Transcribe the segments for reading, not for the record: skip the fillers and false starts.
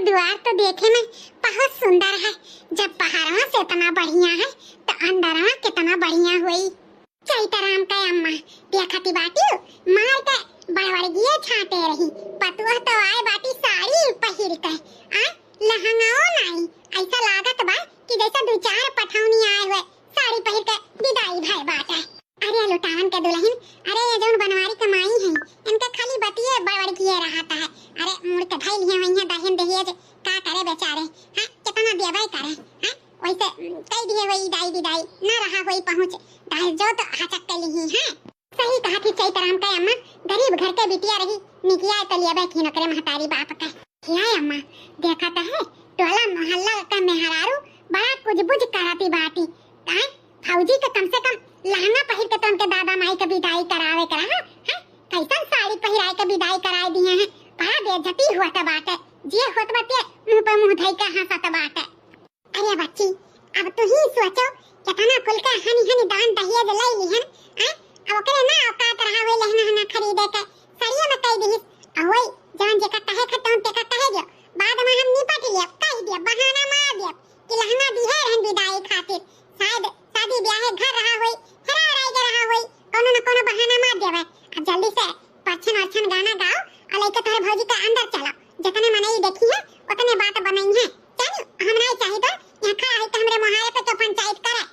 द्वार तो देखे में बहुत सुंदर है। जब पहाड़वा से इतना बढ़िया है तो अंदरवा कितना बढ़िया हुई। चैतराम का अम्मा देखती बाटी मार के बड़बड़गिए छाटे रही। पतुआ तो आए बाटी साड़ी पहिर के लहंगाओ नहीं, ऐसा लागत बा कि जैसे दो चार पठौनी आए हुए साड़ी पहिर के विदाई भाई बाटे। अरे लुटावन के दुल्हन, अरे ये जौन बनवारी कमाई है इनके खाली बतिये बड़बड़गिए रहता है। अरे मुड़ के भाई लिए वही दहन दहेज का करे बेचारे। हां कितना देबे करे। हां वैसे कई दिए वही दाई विदाई ना रहा कोई पहुंच दाल जो तो हचक के ली है। सही कहा थी चैतराम का अम्मा, गरीब घर के बिटिया रही निकिया तलिया बैठी नकरे महतारी बाप का। क्या अम्मा देखा तो है टोला मोहल्ला का मेहरारू बड़ा कुछ बुझ कराती बाटी। काहे फौजी के कम से कम लहंगा पहिर के तो उनके दादा माई के विदाई करावे करा है। कैसन साड़ी पहिराई के विदाई कराई दिए हैं। बड़ा बेइज्जती हुआ त बाटे। जे होत बाटे मुंह पे मुंह धई के हंसत बाटे। अरे बच्ची अब तो ही सोचो कितना कुल का हनी हनी दान दहेज ले लिहन। अब ओकरे ना औकात रहा होई लहंगा हना खरीदे के सड़िया में कई दिस अवई जवन जेका कहे खतम ते का कहे दियो बाद में हम निपट लिया कह दिया बहाना मार दिया कि लहंगा दी है रहन विदाई खातिर। शायद शादी ब्याह घर रहा होई हरा राई के रहा होई कोनो न कोनो बहाना मार देवे। अब जल्दी से पछन अच्छन गाना गाओ और लेके तोरे भौजी के अंदर चलो। जितने मनई देखी है उतने बात बनाई है। चल हमरा चाहिए तो यहाँ खड़ा है तो हमरे मोहल्ले पे तो पंचायत करे।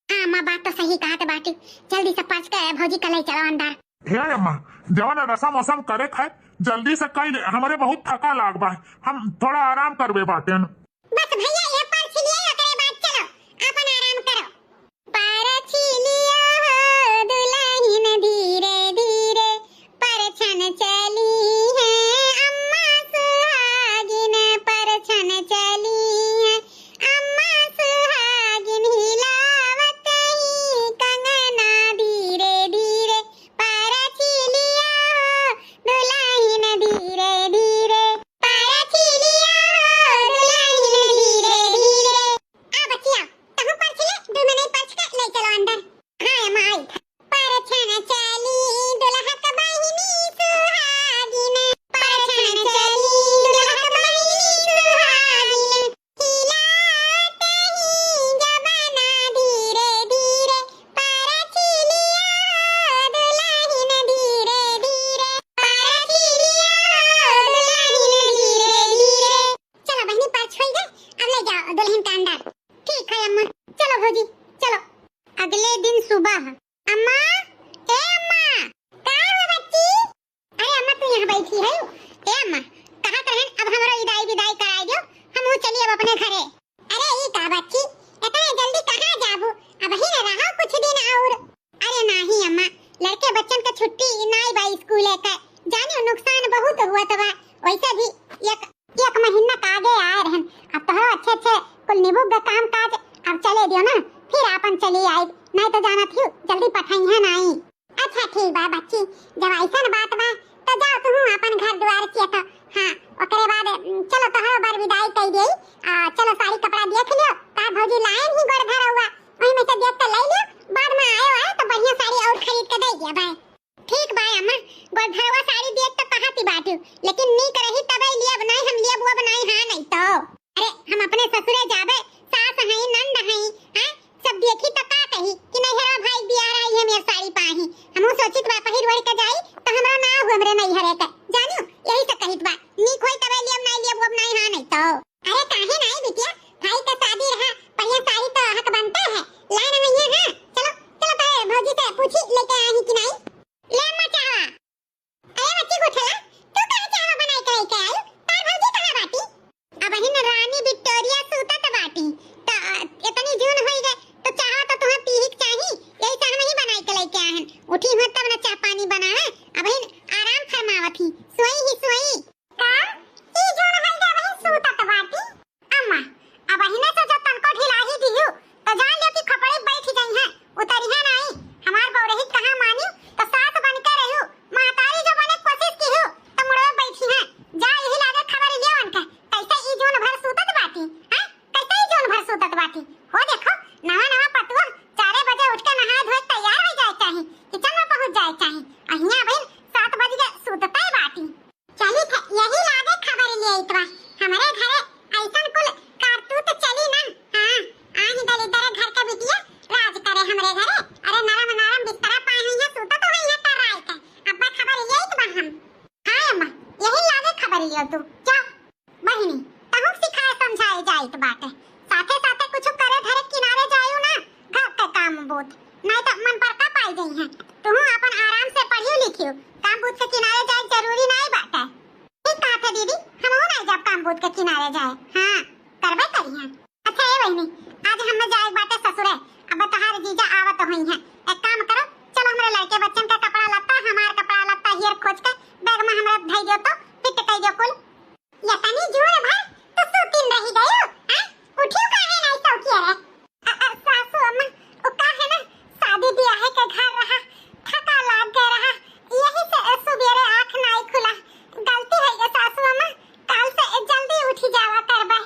हां मां बात तो सही कहा त बाटी। जल्दी से पछ के भौजी के ले चलो अंदर। हे अम्मा जवन रसम वसम करे खाए जल्दी से कई हमरे बहुत थका लाग बा। हम थोड़ा आराम करबे बाटेन। बस भैया ये पर्च लिया ओकरे बाद चलो अपन आराम करो। पर्च लिया हो दुल्हन धीरे धीरे परछन चली है अम्मा सुहागिन परछन चली है अम्मा सुहागिन हिलावत ही कंगना धीरे धीरे परछ लिया हो दुल्हन धीरे धीरे परछ लिया हो दुल्हन धीरे धीरे। आ बच्चिया तहु पर्छ ले दो मने पर्छ के ले चलो अंदर। हां माई परछन चली दुल्हन बहिनी सुहागिन परछन चली दुल्हन बहिनी सुहागिन हिलात ही जबना धीरे धीरे परछ लिया हो दुल्हन धीरे धीरे परछ लिया हो दुल्हन धीरे धीरे। चलो बहनी पर्छ होई गए अब ले जाओ दुल्हन के अंदर। ठीक है अम्मा चलो भौजी चलो। अगले दिन सुबह अम्मा ए अम्मा का हुआ बच्ची। अरे अम्मा तू यहाँ बैठी है। ए अम्मा कहा रहन अब हमरा विदाई विदाई कराई दो हम चलिए अब अपने घरे। अरे ई का बच्ची इतने जल्दी कहां जाबू अब ही न रहा कुछ दिन और। अरे नहीं अम्मा लड़के बच्चन के छुट्टी नहीं बा स्कूल के जानियो नुकसान बहुत हुआ तबा वैसे भी एक महीना का आगे आए रहन। अब तो अच्छे अच्छे कुल निभु का काम काज अब चले दियो ना फिर अपन चली आई नहीं तो जाना थी जल्दी पठाई है नहीं। अच्छा ठीक बा बच्ची जब ऐसा बात बा तो जाओ तू अपन घर द्वार किया तो। हां ओकरे बाद चलो तो बार विदाई कई देई। चलो साड़ी कपड़ा देख लियो का भौजी लाइन ही गोड़ धरा हुआ वही में से देख के ले लियो बाद में आयो है तो बढ़िया साड़ी और खरीद के दे दिया भाई। ठीक बा अम्मा गोड़ धरवा साड़ी देख तो कहती बाटू लेकिन नी करही तबे लिए बनाई हम लिए बुआ बनाई हां नहीं तो। अरे हम अपने ससुरे जाबे सास है नंद है हैं सब देखी तो का कही कि नहीं हेरा भाई बियाह आई है मेरी साड़ी पाही हमहु सोचित बा पहिर वड़ के जाई तो हमरा ना हो हमरे नहीं हरे के जानियो यही से कहित बा नी कोई तबे लिए नहीं लिए बुआ बनाई हां नहीं तो। अरे काहे नहीं बिटिया भाई का शादी रहा पहिया साड़ी तो हक बनता है लाइन में है। हां चलो चलो तो भौजी से पूछी लेके आई कि नहीं ले अम्मा चावा। अरे बच्ची को उठला तू कहां चावा बनाई के लेके आई तार भौजी कहां बाटी। अब हिन रानी विक्टोरिया सूतत बाटी तो इतनी जून होई गए तो चाहा तो तुम्हें पीहिक चाही यही से हम ही बनाई के लेके आए हैं। उठी हो तब ना चाय पानी बना है अब हिन आराम फरमावत ही सोई का ई जून होई गए वही सूतत बाटी। अम्मा अब हिन से जो तनको ढिला ही दियो तो जान लियो कि खपड़े बैठ जाई है उतरी है नहीं हमार बौरही कहां मानी तो सास बन के रहू मातारी जो बने कोशिश की हो तो मुड़वे बैठी है। जा यही लागे खबर लियो उनके कैसे ई जून भर सूतत बाटी। हां कैसे ई जून भर सूतत बाटी हो देखो नवा पतुआ 4 बजे उठ के नहा धोए तैयार हो जाए चाहे किचन में पहुंच जाए चाहे अहिया भाई 7 बजे सूतता है बाटी। चली यही लागे खबर लिए इतवा हमारे घरे बहिनी तहु सिखाए समझाए जाइत बाटे। साथे साथे कुछ करे धरे किनारे जायू ना घर के काम बूत नहीं तो मन पर का पाई गई है। तुम अपन आराम से पढ़ियो लिखियो, काम बूत के किनारे जाए जरूरी नहीं बाटे। ठीक कहा थे दीदी, हम हो नहीं जब काम बूत के किनारे जाए। हां करबे करिए। अच्छा ए बहिनी आज हमें जाए बाटे ससुरे, अब तहार जीजा आवत होई है। एक काम करो चलो हमरे लड़के बच्चन का कपड़ा लत्ता हमार कपड़ा लत्ता हियर खोज के बैग में हमरा धई दियो तो फिट कई दियो कुल। या तनी जोर भर तो सुतिन रही गयो। हां उठियो काहे नहीं सौखिया रे। सासू अम्मा ओ काहे ना शादी ब्याह के घर रहा थका लाग गए रहा, यही से सुबेरे आंख नहीं खुला। गलती है ये सासू अम्मा, कल से जल्दी उठी जावा करबे।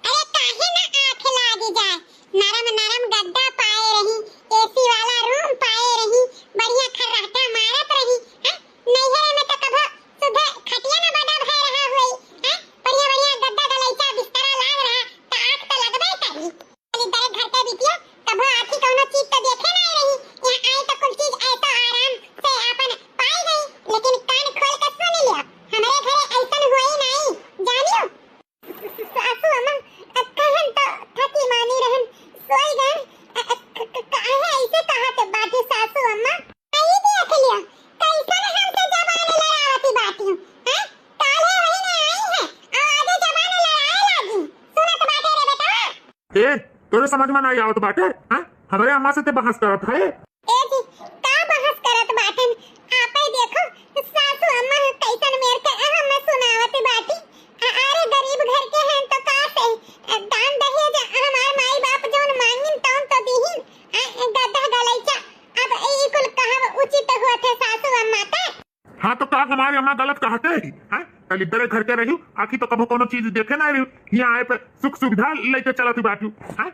अरे काहे ना आंख लागी जाए, नरम नरम गद्दा पाए रही, एसी वाला रूम पाए रही, बढ़िया खर्राटा मारत रही। हां नैहरे में तो कभो सुबह खटिया ना बना भय रहा होई। हां बढ़िया बढ़िया गद्दा गलैचा बिस्तरा लाग रहा त आंख तो लगबे करी। खाली दरे घर के बिटिया कभो आखी कोनो चीज तो देखे नहीं रही, यहां आई तो कुछ चीज ऐसा आराम से अपन पाई गई। लेकिन कान खोल के सुन लियो, हमरे घरे ऐसन होई नहीं जानियो। सासू अम्मा कहन तो थकी मानी रहन सोई गन काहे ऐसे कहत बाटी सासू अम्मा। आई देख लियो कैसन हमसे जबान लड़ावती बाटी। हां काले महीने आई है और आगे जबान लड़ाए लागी। सुनत बाटे रे बेटा। ए तोरे समझ में नहीं आवत बाटे। हां हमारे अम्मा से ते बहस करत है। ए जी का बहस करत बाटन, आपे देखो सासू अम्मा कैसन मेर के हमें सुनावत बाटी। अरे गरीब घर के हैं तो का से दान दहेज हमार माई बाप जोन मांगिन तौन तो दीहिन। गद्दा गलैचा अब ई कुल कहब उचित होत है सासू अम्मा का। हाँ तो का हमारे अम्मा गलत कहते है। हां कल इधर घर के रही आखी तो कभो कोनो चीज देखे ना रही, यहाँ आए पे सुख सुविधा लेके चलती बाटी। हां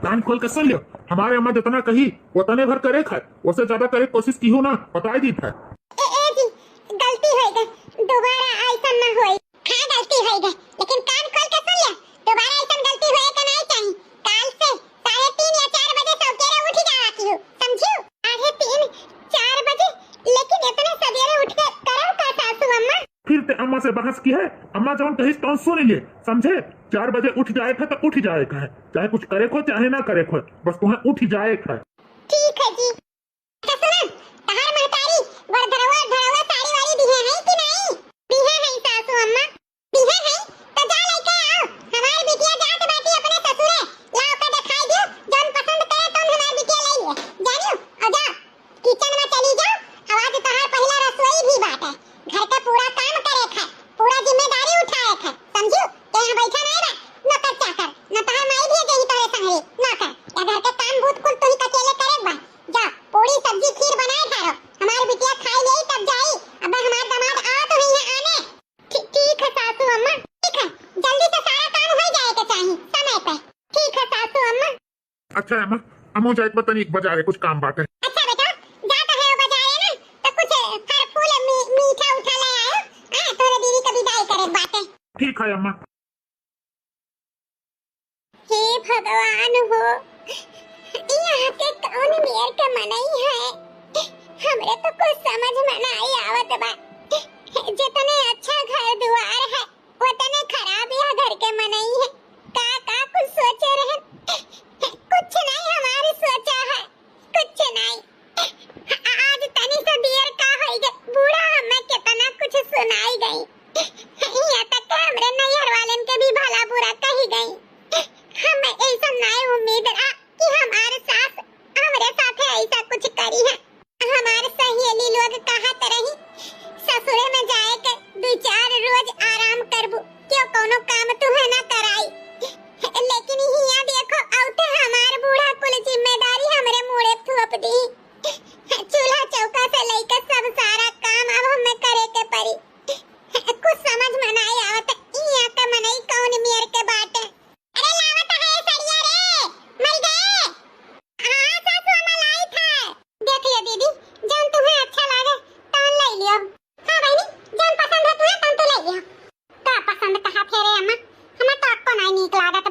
कान खोल के सुन लियो, हमारे अम्मा जितना कही उतने भर करे खाए, उससे ज्यादा करे कोशिश की हो ना बताई दी था। ए जी गलती हो गई, दोबारा ऐसा ना होई। हां गलती हो गई लेकिन कान खोल के सुन ले, दोबारा ऐसा गलती होए का नहीं चाहिए। काल से 3:30 या 4 बजे सवेरे उठ जाती हूं, समझियो। 3:30 4 बजे लेकिन इतने सवेरे उठ के करो का सासू अम्मा। फिर ते अम्मा से बहस की है, अम्मा जौन कही तो सुन लिए समझे। 4 बजे उठ जाए था तो उठ जाए का है, चाहे कुछ करे को चाहे ना करे को, बस तुम्हें उठ जाए का है। ठीक है जी। सुन तहार महतारी बड़धरवा धरवा साड़ी वाली दिहे है कि नहीं? दिहे है सासू अम्मा, दिहे है तो जा लेके आओ। हमार बिटिया जात बाटी अपने ससुरे, लाओ के दिखाई दियो जौन पसंद करे तो हमार बिटिया ले लिए जानियो। और जा किचन में चली जाओ, आवाज तहार पहला रसोई भी बाटे, घर का पूरा काम करे है, पूरा जिम्मेदारी उठाए है, समझियो। यहां बैठा नहीं बा नौकर चाकर, न तहार माई भी गई तोरे संगे नौकर, या घर के काम भूत कुल तू ही अकेले करे बा। जा पूरी सब्जी खीर बनाए थारो, हमार बिटिया खाई ले तब जाई। अब हमार दामाद आ तो नहीं है आने। ठीक है सासू अम्मा, ठीक है जल्दी से सारा काम हो जाए के चाहिए समय पे। ठीक है सासू अम्मा। अच्छा अम्मा हमो जाए बतनी बाजारे कुछ काम बाटे। अच्छा बेटा जाता है बाजारे ना तो कुछ फल फूल मीठा उठा ले आयो। हां तोरे दीदी का विदाई करे बाटे। ठीक है अम्मा। हे भगवान हो, यहाँ के कौन मेर के मनई है, हमरे तो कुछ समझ में नहीं आवत बा। जितने अच्छा घर द्वार है उतने खराब यह घर के मनई है। का कुछ सोचे रहे, कुछ नहीं हमारे सोचा है, कुछ नहीं। आज तनी से देर का होई गई, बूढ़ा हमें कितना कुछ सुनाई गई, यहाँ तक के हमरे नैहर वालन के भी भला बुरा कही गई। हमें ऐसा नहीं उम्मीद रहा कि हमारे साथ हमारे साथ ऐसा कुछ करी है। हमारे सहेली लोग कहत रही ससुरे में जाए के 2-4 रोज आराम करबू, क्यों कोनो काम तुम्हें ना कराई। लेकिन यहाँ देखो औते हमारे बूढ़ा कुल जिम्मेदारी हमरे मुड़े थोप दी। चूल्हा चौका से लेकर सब सारा काम अब हमें करे के पड़ी। कुछ समझ में नहीं आवत यहाँ का मनई कौन मेर के बाटे। अरे लावत है सरिया रे, मर गए। हाँ सासू अम्मा लाई था, देख लियो दीदी जौन तुम्हें अच्छा लगे तौन ले लियो। हाँ बहनी जौन पसंद है तुम्हें तौन तो ले लियो। का पसंद कहा थे रे अम्मा, हमें तो आपको नहीं नीक लागा।